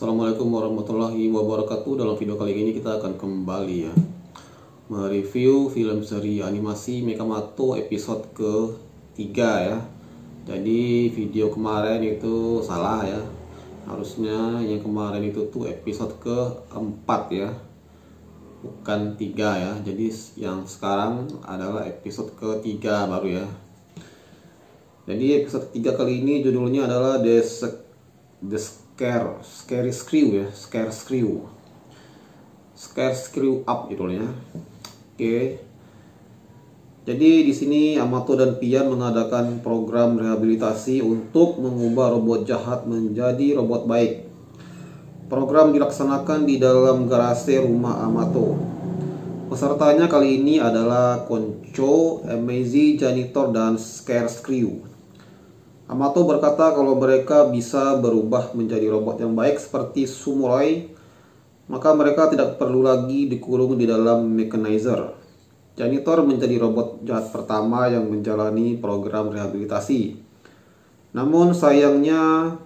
Assalamualaikum warahmatullahi wabarakatuh. Dalam video kali ini kita akan kembali mereview film seri animasi Mekamato episode ke-3 ya. Jadi video kemarin itu salah ya. Harusnya yang kemarin itu tuh episode ke-4 ya. Bukan 3 ya. Jadi yang sekarang adalah episode ke-3 baru ya. Jadi episode ketiga kali ini judulnya adalah Scare Screw Up judulnya. Oke. Jadi di sini Amato dan Pian mengadakan program rehabilitasi untuk mengubah robot jahat menjadi robot baik. Program dilaksanakan di dalam garasi rumah Amato. Pesertanya kali ini adalah Koncho, Amazi, Janitor, dan Screw. Amato berkata kalau mereka bisa berubah menjadi robot yang baik seperti Sumuroi, maka mereka tidak perlu lagi dikurung di dalam mechanizer. Janitor menjadi robot jahat pertama yang menjalani program rehabilitasi. Namun sayangnya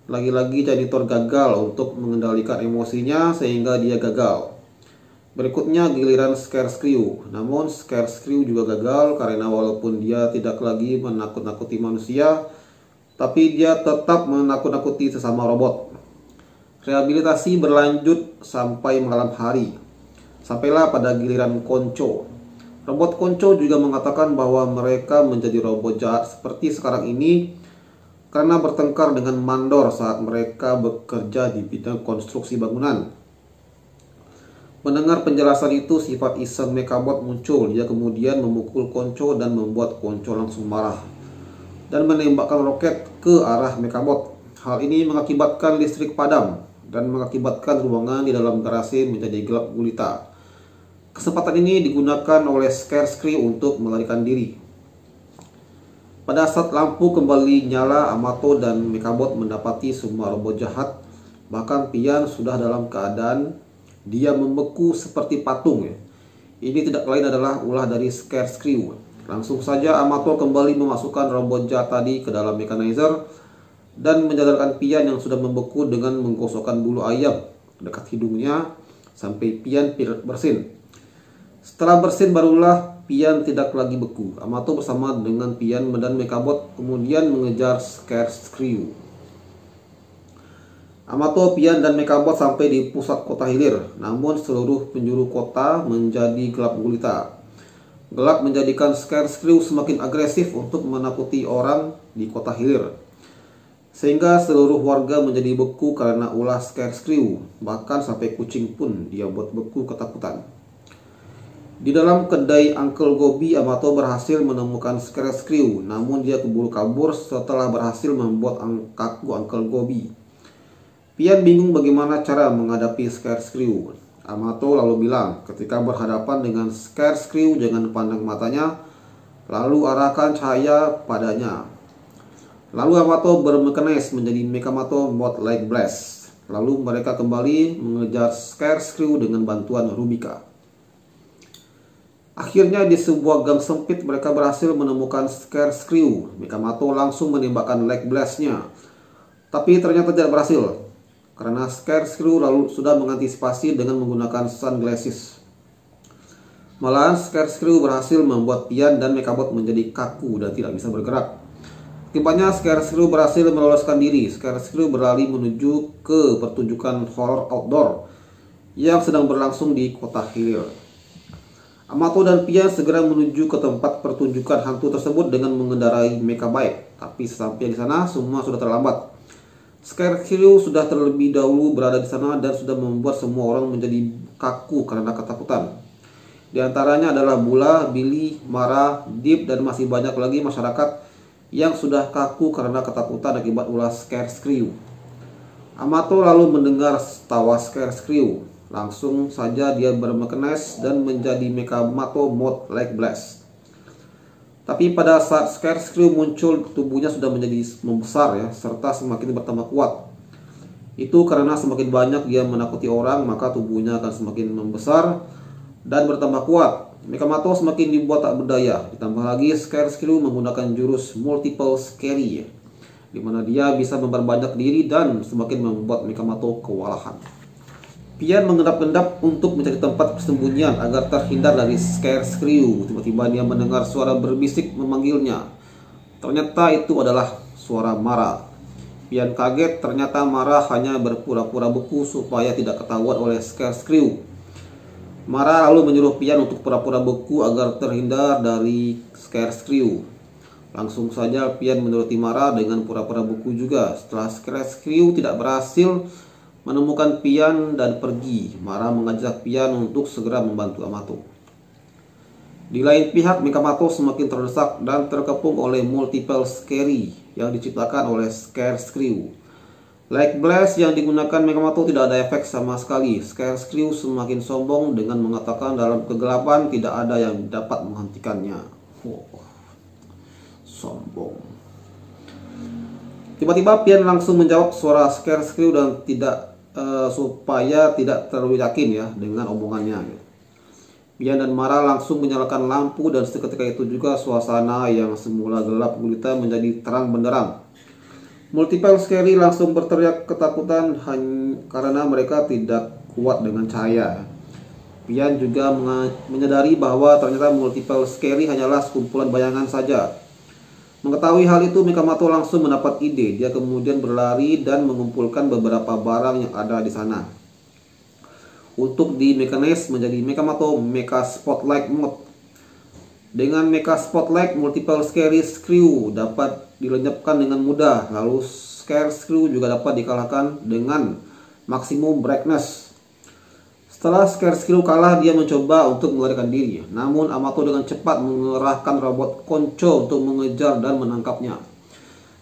lagi-lagi Janitor gagal untuk mengendalikan emosinya sehingga dia gagal. Berikutnya giliran Screw. Namun Screw juga gagal karena walaupun dia tidak lagi menakut-nakuti manusia, tapi dia tetap menakut-nakuti sesama robot. Rehabilitasi berlanjut sampai malam hari. Sampailah pada giliran Koncho. Robot Koncho juga mengatakan bahwa mereka menjadi robot jahat seperti sekarang ini karena bertengkar dengan mandor saat mereka bekerja di bidang konstruksi bangunan. Mendengar penjelasan itu, sifat iseng Mekabot muncul. Dia kemudian memukul Koncho dan membuat Koncho langsung marah dan menembakkan roket ke arah Mekabot. Hal ini mengakibatkan listrik padam dan mengakibatkan ruangan di dalam garasi menjadi gelap gulita. Kesempatan ini digunakan oleh Screw untuk melarikan diri. Pada saat lampu kembali nyala, Amato dan Mekabot mendapati semua robot jahat. Bahkan Pian sudah dalam keadaan dia membeku seperti patung ya. Ini tidak lain adalah ulah dari Screw. Langsung saja Amato kembali memasukkan robot jahat tadi ke dalam mechanizer dan menjadarkan Pian yang sudah membeku dengan menggosokkan bulu ayam dekat hidungnya sampai Pian bersin. Setelah bersin barulah Pian tidak lagi beku. Amato bersama dengan Pian dan Mekabot kemudian mengejar Screw. Amato, Pian, dan Mekabot sampai di pusat kota hilir. Namun seluruh penjuru kota menjadi gelap gulita. Gelap menjadikan Screw semakin agresif untuk menakuti orang di kota hilir. Sehingga seluruh warga menjadi beku karena ulah Screw. Bahkan sampai kucing pun dia buat beku ketakutan. Di dalam kedai Uncle Gobi, Amato berhasil menemukan Screw. Namun dia keburu kabur setelah berhasil membuat kaku Uncle Gobi. Pian bingung bagaimana cara menghadapi Screw. Amato lalu bilang, ketika berhadapan dengan Screw jangan pandang matanya, lalu arahkan cahaya padanya. Lalu Amato bermekanis menjadi Mekamato Mode Light Blast. Lalu mereka kembali mengejar Screw dengan bantuan Rubika. Akhirnya di sebuah gang sempit mereka berhasil menemukan Screw. Mekamato langsung menembakkan Light Blast-nya, tapi ternyata tidak berhasil. Karena Screw lalu sudah mengantisipasi dengan menggunakan sunglasses. Malahan Screw berhasil membuat Pian dan Mekabot menjadi kaku dan tidak bisa bergerak. Akibatnya Screw berhasil meloloskan diri. Screw berlari menuju ke pertunjukan horror outdoor yang sedang berlangsung di kota hilir. Amato dan Pian segera menuju ke tempat pertunjukan hantu tersebut dengan mengendarai mechabike. Tapi sesampainya di sana semua sudah terlambat. Screw sudah terlebih dahulu berada di sana dan sudah membuat semua orang menjadi kaku karena ketakutan. Di antaranya adalah Bula, Billy, Mara, Deep, dan masih banyak lagi masyarakat yang sudah kaku karena ketakutan akibat ulah Screw. Amato lalu mendengar tawa Screw. Langsung saja dia bermekanis dan menjadi Mekamato Mode Light Blast. Tapi pada saat Screw muncul, tubuhnya sudah menjadi membesar ya, serta semakin bertambah kuat. Itu karena semakin banyak dia menakuti orang, maka tubuhnya akan semakin membesar dan bertambah kuat. Mekamato semakin dibuat tak berdaya. Ditambah lagi Screw menggunakan jurus multiple scary. di mana dia bisa memperbanyak diri dan semakin membuat Mikamato kewalahan. Pian mengendap-endap untuk mencari tempat persembunyian agar terhindar dari Scarecrow. Tiba-tiba dia mendengar suara berbisik memanggilnya. Ternyata itu adalah suara Mara. Pian kaget, ternyata Mara hanya berpura-pura beku supaya tidak ketahuan oleh Scarecrow. Mara lalu menyuruh Pian untuk pura-pura beku agar terhindar dari Scarecrow. Langsung saja Pian menuruti Mara dengan pura-pura beku juga. Setelah Scarecrow tidak berhasil menemukan Pian dan pergi, Mara mengajak Pian untuk segera membantu Amato. Di lain pihak, Mikamato semakin terdesak dan terkepung oleh multiple scary yang diciptakan oleh Scarecrow. Light Blast yang digunakan Mikamato tidak ada efek sama sekali. Scarecrow semakin sombong dengan mengatakan dalam kegelapan tidak ada yang dapat menghentikannya. Sombong. Tiba-tiba Pian langsung menjawab suara Scarecrow dan supaya tidak terlalu yakin ya dengan omongannya. Pian dan Mara langsung menyalakan lampu dan seketika itu juga suasana yang semula gelap gulita menjadi terang benderang. Multiple Scary langsung berteriak ketakutan karena mereka tidak kuat dengan cahaya. Pian juga menyadari bahwa ternyata Multiple Scary hanyalah sekumpulan bayangan saja. Mengetahui hal itu, Mikamato langsung mendapat ide. Dia kemudian berlari dan mengumpulkan beberapa barang yang ada di sana untuk dimekanis menjadi Mikamato Mecha Spotlight Mode. Dengan Mecha Spotlight, Multiple Scary Screw dapat dilenyapkan dengan mudah. Lalu Scarecrow juga dapat dikalahkan dengan Maximum Brightness. Setelah Scarecrow kalah, dia mencoba untuk melarikan diri. Namun Amato dengan cepat mengerahkan robot Koncho untuk mengejar dan menangkapnya.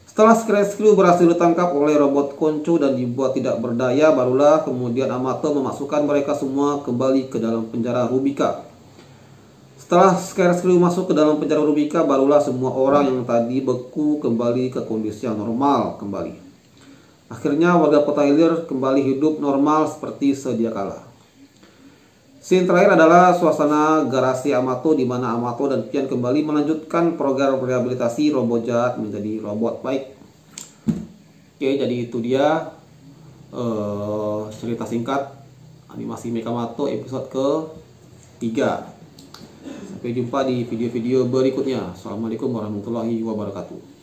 Setelah Scarecrow berhasil ditangkap oleh robot Koncho dan dibuat tidak berdaya, barulah kemudian Amato memasukkan mereka semua kembali ke dalam penjara Rubica. Setelah Scarecrow masuk ke dalam penjara Rubica, barulah semua orang yang tadi beku kembali ke kondisi yang normal kembali. Akhirnya warga kota Hylir kembali hidup normal seperti sedia kala. Scene terakhir adalah suasana garasi Amato di mana Amato dan Pian kembali melanjutkan program rehabilitasi robot jahat menjadi robot baik. Oke, jadi itu dia cerita singkat animasi Mikamato episode ke-3. Sampai jumpa di video-video berikutnya. Assalamualaikum warahmatullahi wabarakatuh.